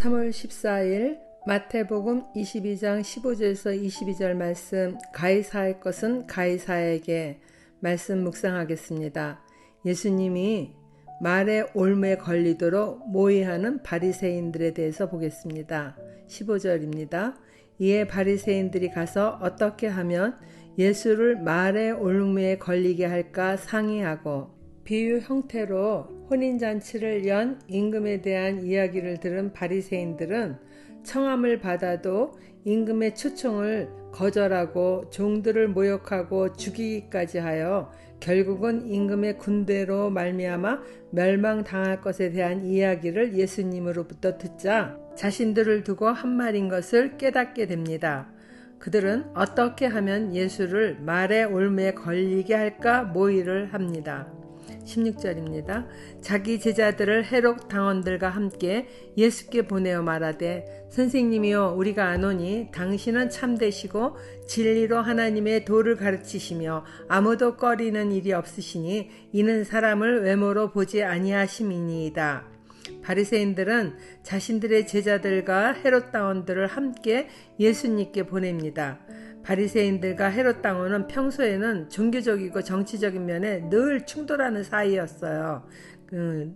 3월 14일 마태복음 22장 15절에서 22절 말씀, 가이사의 것은 가이사에게 말씀 묵상하겠습니다. 예수님이 말의 올무에 걸리도록 모의하는 바리새인들에 대해서 보겠습니다. 15절입니다. 이에 바리새인들이 가서 어떻게 하면 예수를 말의 올무에 걸리게 할까 상의하고 비유 형태로 혼인잔치를 연 임금에 대한 이야기를 들은 바리새인들은 청함을 받아도 임금의 초청을 거절하고 종들을 모욕하고 죽이기까지 하여 결국은 임금의 군대로 말미암아 멸망당할 것에 대한 이야기를 예수님으로부터 듣자 자신들을 두고 한 말인 것을 깨닫게 됩니다. 그들은 어떻게 하면 예수를 말의 올무에 걸리게 할까 모의를 합니다. 16절입니다. 자기 제자들을 헤롯 당원들과 함께 예수께 보내어 말하되 선생님이여 우리가 아노니 당신은 참되시고 진리로 하나님의 도를 가르치시며 아무도 꺼리는 일이 없으시니 이는 사람을 외모로 보지 아니하심이니이다. 바리새인들은 자신들의 제자들과 헤롯 당원들을 함께 예수님께 보냅니다. 바리새인들과 헤롯 당원은 평소에는 종교적이고 정치적인 면에 늘 충돌하는 사이였어요.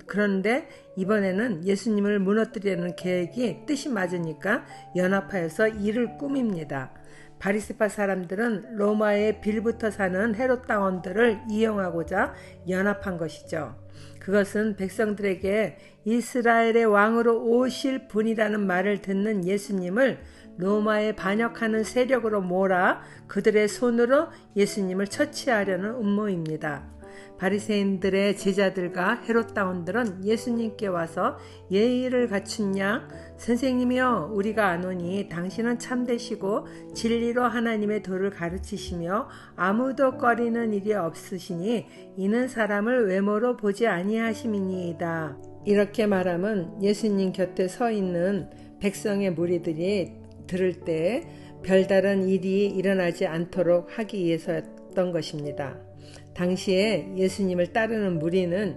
그런데 이번에는 예수님을 무너뜨리려는 계획이 뜻이 맞으니까 연합하여서 일을 꾸밉니다. 바리새파 사람들은 로마에 빌부터 사는 헤롯 당원들을 이용하고자 연합한 것이죠. 그것은 백성들에게 이스라엘의 왕으로 오실 분이라는 말을 듣는 예수님을 로마에 반역하는 세력으로 몰아 그들의 손으로 예수님을 처치하려는 음모입니다. 바리새인들의 제자들과 헤롯 당원들은 예수님께 와서 예의를 갖춘 양 선생님이여 우리가 아노니 당신은 참되시고 진리로 하나님의 도를 가르치시며 아무도 꺼리는 일이 없으시니 이는 사람을 외모로 보지 아니하심이니이다. 이렇게 말하면 예수님 곁에 서 있는 백성의 무리들이 들을 때 별다른 일이 일어나지 않도록 하기 위해서였던 것입니다. 당시에 예수님을 따르는 무리는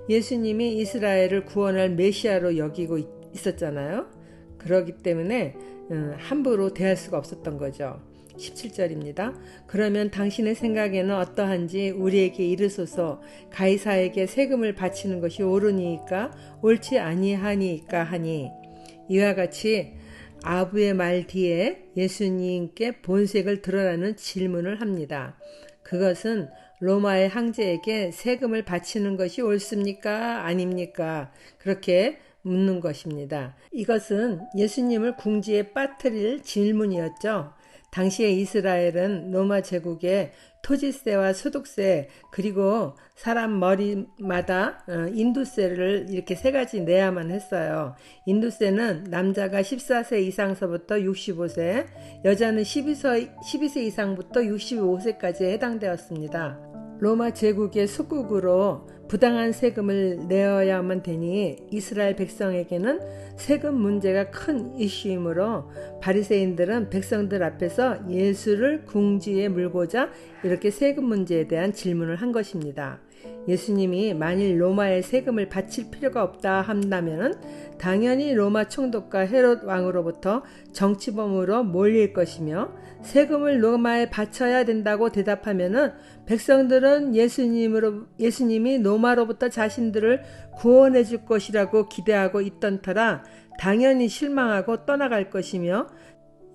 예수님이 이스라엘을 구원할 메시아로 여기고 있었잖아요. 그렇기 때문에 함부로 대할 수가 없었던 거죠. 17절입니다. 그러면 당신의 생각에는 어떠한지 우리에게 이르소서. 가이사에게 세금을 바치는 것이 옳으니까 옳지 아니하니까 하니. 이와 같이 아부의 말 뒤에 예수님께 본색을 드러나는 질문을 합니다. 그것은 로마의 황제에게 세금을 바치는 것이 옳습니까? 아닙니까? 그렇게 묻는 것입니다. 이것은 예수님을 궁지에 빠뜨릴 질문이었죠. 당시의 이스라엘은 로마 제국의 토지세와 소득세 그리고 사람 머리마다 인두세를 이렇게 세 가지 내야만 했어요. 인두세는 남자가 14세 이상서부터 65세, 여자는 12세 이상부터 65세까지 해당되었습니다. 로마 제국의 속국으로 부당한 세금을 내어야만 되니 이스라엘 백성에게는 세금 문제가 큰 이슈이므로 바리새인들은 백성들 앞에서 예수를 궁지에 물고자 이렇게 세금 문제에 대한 질문을 한 것입니다. 예수님이 만일 로마에 세금을 바칠 필요가 없다 한다면 당연히 로마 총독과 헤롯 왕으로부터 정치범으로 몰릴 것이며 세금을 로마에 바쳐야 된다고 대답하면 백성들은 예수님이 로마로부터 자신들을 구원해 줄 것이라고 기대하고 있던 터라 당연히 실망하고 떠나갈 것이며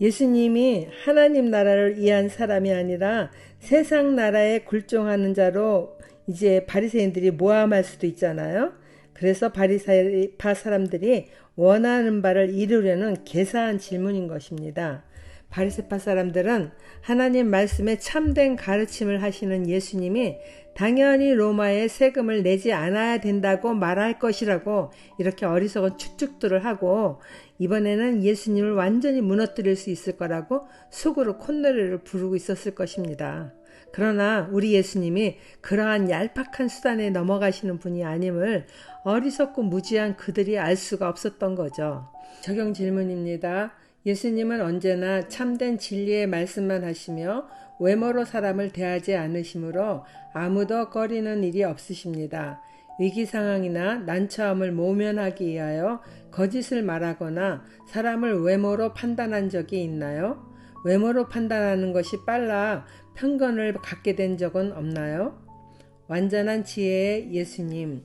예수님이 하나님 나라를 위한 사람이 아니라 세상 나라에 굴종하는 자로 이제 바리새인들이 모함할 수도 있잖아요. 그래서 바리새파 사람들이 원하는 바를 이루려는 개사한 질문인 것입니다. 바리새파 사람들은 하나님 말씀에 참된 가르침을 하시는 예수님이 당연히 로마에 세금을 내지 않아야 된다고 말할 것이라고 이렇게 어리석은 추측들을 하고 이번에는 예수님을 완전히 무너뜨릴 수 있을 거라고 속으로 콧노래를 부르고 있었을 것입니다. 그러나 우리 예수님이 그러한 얄팍한 수단에 넘어가시는 분이 아님을 어리석고 무지한 그들이 알 수가 없었던 거죠. 적용 질문입니다. 예수님은 언제나 참된 진리의 말씀만 하시며 외모로 사람을 대하지 않으시므로 아무도 꺼리는 일이 없으십니다. 위기 상황이나 난처함을 모면하기 위하여 거짓을 말하거나 사람을 외모로 판단한 적이 있나요? 외모로 판단하는 것이 빨라 편견을 갖게 된 적은 없나요? 완전한 지혜의 예수님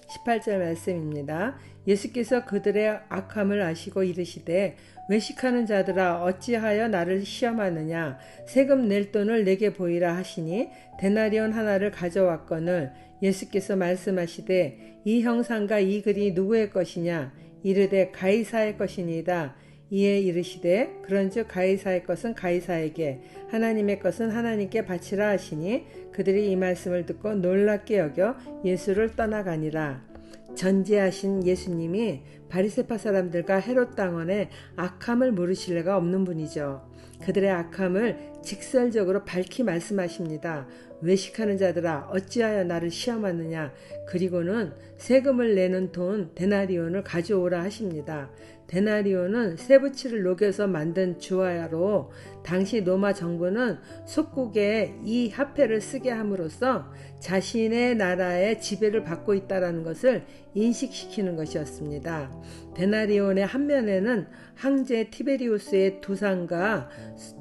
18절 말씀입니다. 예수께서 그들의 악함을 아시고 이르시되 외식하는 자들아 어찌하여 나를 시험하느냐 세금 낼 돈을 내게 보이라 하시니 데나리온 하나를 가져왔거늘 예수께서 말씀하시되 이 형상과 이 글이 누구의 것이냐 이르되 가이사의 것이니이다. 이에 이르시되 그런즉 가이사의 것은 가이사에게 하나님의 것은 하나님께 바치라 하시니 그들이 이 말씀을 듣고 놀랍게 여겨 예수를 떠나가니라. 전지하신 예수님이 바리새파 사람들과 헤롯 당원의 악함을 모르실 리가 없는 분이죠. 그들의 악함을 직설적으로 밝히 말씀하십니다. 외식하는 자들아 어찌하여 나를 시험하느냐. 그리고는 세금을 내는 돈 데나리온을 가져오라 하십니다. 데나리온은 쇠붙이를 녹여서 만든 주화로 당시 로마 정부는 속국에 이 화폐를 쓰게 함으로써 자신의 나라의 지배를 받고 있다는 것을 인식시키는 것이었습니다. 데나리온의 한 면에는 황제 티베리우스의 두상과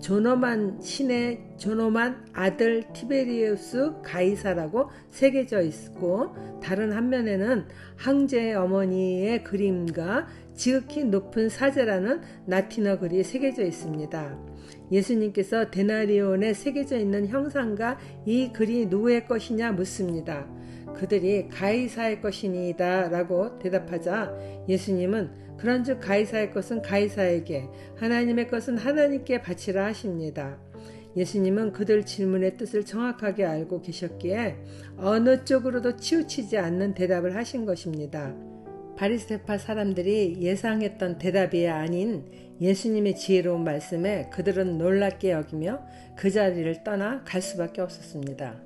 존엄한 아들 티베리우스 가이사라고 새겨져 있고 다른 한 면에는 황제의 어머니의 그림과 지극히 높은 사제라는 라틴어 글이 새겨져 있습니다. 예수님께서 데나리온에 새겨져 있는 형상과 이 글이 누구의 것이냐 묻습니다. 그들이 가이사의 것이니이다 라고 대답하자 예수님은 그런즉 가이사의 것은 가이사에게 하나님의 것은 하나님께 바치라 하십니다. 예수님은 그들 질문의 뜻을 정확하게 알고 계셨기에 어느 쪽으로도 치우치지 않는 대답을 하신 것입니다. 바리새파 사람들이 예상했던 대답이 아닌 예수님의 지혜로운 말씀에 그들은 놀랍게 여기며 그 자리를 떠나 갈 수밖에 없었습니다.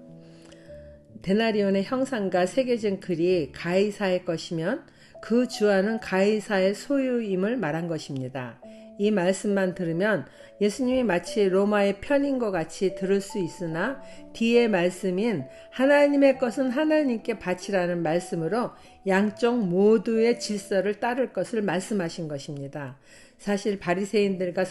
데나리온의 형상과 새겨진 글이 가이사의 것이면 그 주화는 가이사의 소유임을 말한 것입니다. 이 말씀만 들으면 예수님이 마치 로마의 편인 것 같이 들을 수 있으나 뒤의 말씀인 하나님의 것은 하나님께 바치라는 말씀으로 양쪽 모두의 질서를 따를 것을 말씀하신 것입니다. 사실 바리새인들과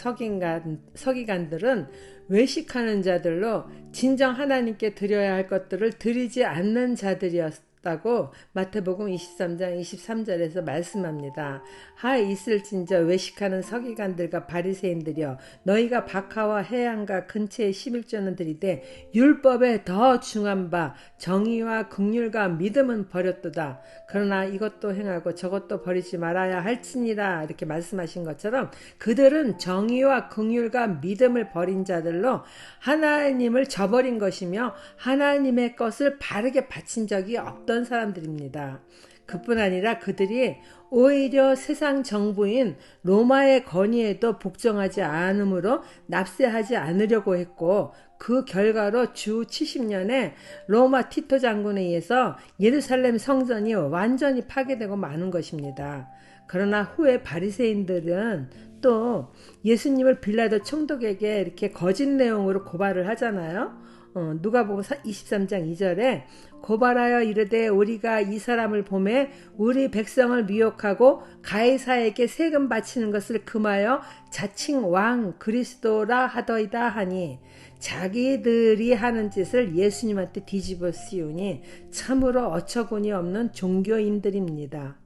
서기관들은 외식하는 자들로 진정 하나님께 드려야 할 것들을 드리지 않는 자들이었다고 마태복음 23장 23절에서 말씀합니다. 하에 있을진저 외식하는 서기관들과 바리새인들이여 너희가 박하와 해안과 근처의 11조는 드리되 율법에 더 중한 바 정의와 긍휼과 믿음은 버렸도다. 그러나 이것도 행하고 저것도 버리지 말아야 할지니라 이렇게 말씀하신 것처럼 그들은 정의와 긍휼과 믿음을 버린 자들로 하나님을 저버린 것이며 하나님의 것을 바르게 바친 적이 없던 사람들입니다. 그뿐 아니라 그들이 오히려 세상 정부인 로마의 건의에도 복종하지 않으므로 납세하지 않으려고 했고 그 결과로 주 70년에 로마 티토 장군에 의해서 예루살렘 성전이 완전히 파괴되고 마는 것입니다. 그러나 후에 바리새인들은 또 예수님을 빌라도 총독에게 이렇게 거짓 내용으로 고발을 하잖아요. 누가복음 23장 2절에 고발하여 이르되 우리가 이 사람을 보매 우리 백성을 미혹하고 가이사에게 세금 바치는 것을 금하여 자칭 왕 그리스도라 하더이다 하니 자기들이 하는 짓을 예수님한테 뒤집어 씌우니 참으로 어처구니 없는 종교인들입니다.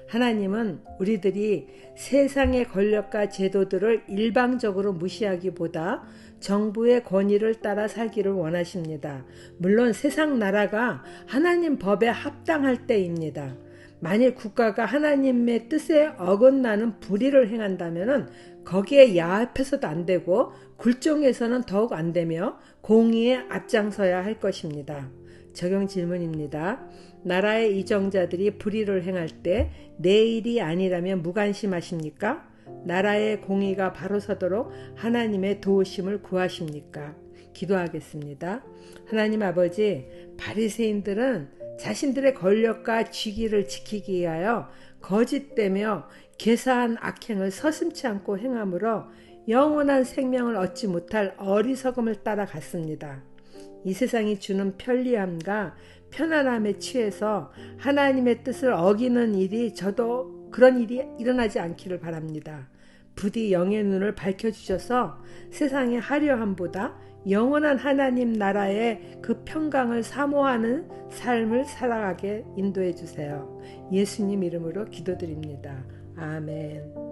하나님은 우리들이 세상의 권력과 제도들을 일방적으로 무시하기보다 정부의 권위를 따라 살기를 원하십니다. 물론 세상 나라가 하나님 법에 합당할 때입니다. 만일 국가가 하나님의 뜻에 어긋나는 불의를 행한다면 거기에 야합해서도 안 되고 굴종해서는 더욱 안 되며 공의에 앞장서야 할 것입니다. 적용 질문입니다. 나라의 이정자들이 불의를 행할 때 내일이 아니라면 무관심하십니까? 나라의 공의가 바로 서도록 하나님의 도우심을 구하십니까? 기도하겠습니다. 하나님 아버지, 바리새인들은 자신들의 권력과 직위를 지키기 위하여 거짓되며 괴사한 악행을 서슴지 않고 행함으로 영원한 생명을 얻지 못할 어리석음을 따라갔습니다. 이 세상이 주는 편리함과 편안함에 취해서 하나님의 뜻을 어기는 일이 저도 그런 일이 일어나지 않기를 바랍니다. 부디 영의 눈을 밝혀주셔서 세상의 화려함보다 영원한 하나님 나라의 그 평강을 사모하는 삶을 살아가게 인도해 주세요. 예수님 이름으로 기도드립니다. 아멘.